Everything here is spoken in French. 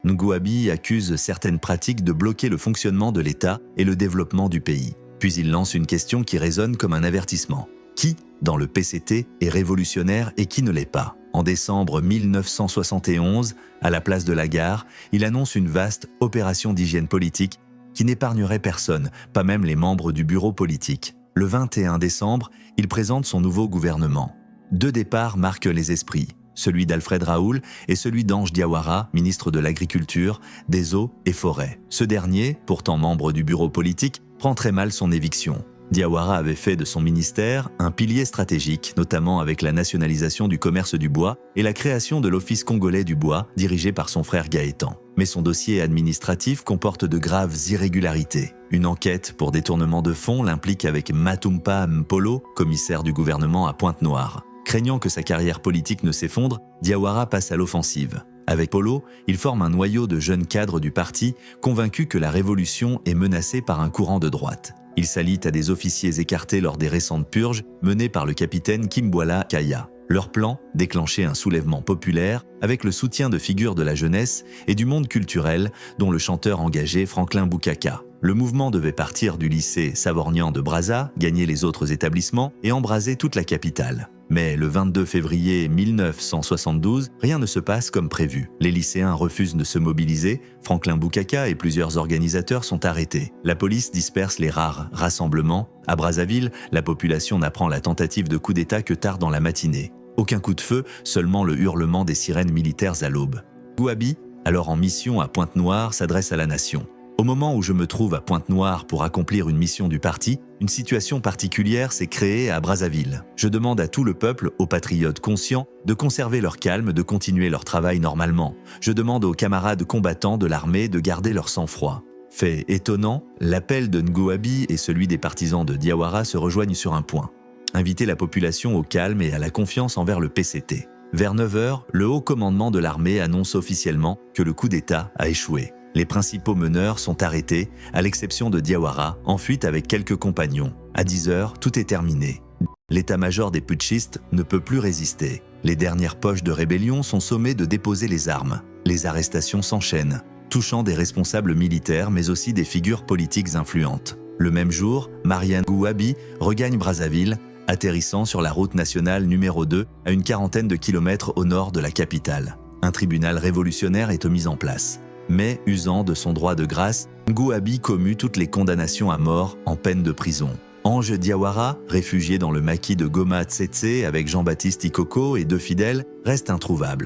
Ngouabi accuse certaines pratiques de bloquer le fonctionnement de l'État et le développement du pays. Puis il lance une question qui résonne comme un avertissement. Qui, dans le PCT, est révolutionnaire et qui ne l'est pas? En décembre 1971, à la place de la Gare, il annonce une vaste opération d'hygiène politique qui n'épargnerait personne, pas même les membres du bureau politique. Le 21 décembre, il présente son nouveau gouvernement. 2 départs marquent les esprits, celui d'Alfred Raoul et celui d'Ange Diawara, ministre de l'Agriculture, des Eaux et Forêts. Ce dernier, pourtant membre du bureau politique, prend très mal son éviction. Diawara avait fait de son ministère un pilier stratégique, notamment avec la nationalisation du commerce du bois et la création de l'Office congolais du bois, dirigé par son frère Gaëtan. Mais son dossier administratif comporte de graves irrégularités. Une enquête pour détournement de fonds l'implique avec Matumpa Mpolo, commissaire du gouvernement à Pointe-Noire. Craignant que sa carrière politique ne s'effondre, Diawara passe à l'offensive. Avec Polo, il forme un noyau de jeunes cadres du parti, convaincus que la révolution est menacée par un courant de droite. Il s'allie à des officiers écartés lors des récentes purges menées par le capitaine Kimbwala Kaya. Leur plan, déclencher un soulèvement populaire avec le soutien de figures de la jeunesse et du monde culturel, dont le chanteur engagé Franklin Bukaka. Le mouvement devait partir du lycée Savorgnan de Brazza, gagner les autres établissements et embraser toute la capitale. Mais le 22 février 1972, rien ne se passe comme prévu. Les lycéens refusent de se mobiliser, Franklin Bukaka et plusieurs organisateurs sont arrêtés. La police disperse les rares rassemblements. À Brazzaville, la population n'apprend la tentative de coup d'État que tard dans la matinée. Aucun coup de feu, seulement le hurlement des sirènes militaires à l'aube. Ngouabi, alors en mission à Pointe-Noire, s'adresse à la nation. Au moment où je me trouve à Pointe-Noire pour accomplir une mission du parti, une situation particulière s'est créée à Brazzaville. Je demande à tout le peuple, aux patriotes conscients, de conserver leur calme, de continuer leur travail normalement. Je demande aux camarades combattants de l'armée de garder leur sang-froid. Fait étonnant, l'appel de Ngouabi et celui des partisans de Diawara se rejoignent sur un point. Inviter la population au calme et à la confiance envers le PCT. Vers 9h, le haut commandement de l'armée annonce officiellement que le coup d'État a échoué. Les principaux meneurs sont arrêtés, à l'exception de Diawara, en fuite avec quelques compagnons. À 10h, tout est terminé. L'état-major des putschistes ne peut plus résister. Les dernières poches de rébellion sont sommées de déposer les armes. Les arrestations s'enchaînent, touchant des responsables militaires mais aussi des figures politiques influentes. Le même jour, Mariane Ngouabi regagne Brazzaville, atterrissant sur la route nationale numéro 2 à une quarantaine de kilomètres au nord de la capitale. Un tribunal révolutionnaire est mis en place. Mais, usant de son droit de grâce, Ngouabi commue toutes les condamnations à mort en peine de prison. Ange Diawara, réfugié dans le maquis de Goma Tsetse avec Jean-Baptiste Ikoko et 2 fidèles, reste introuvable.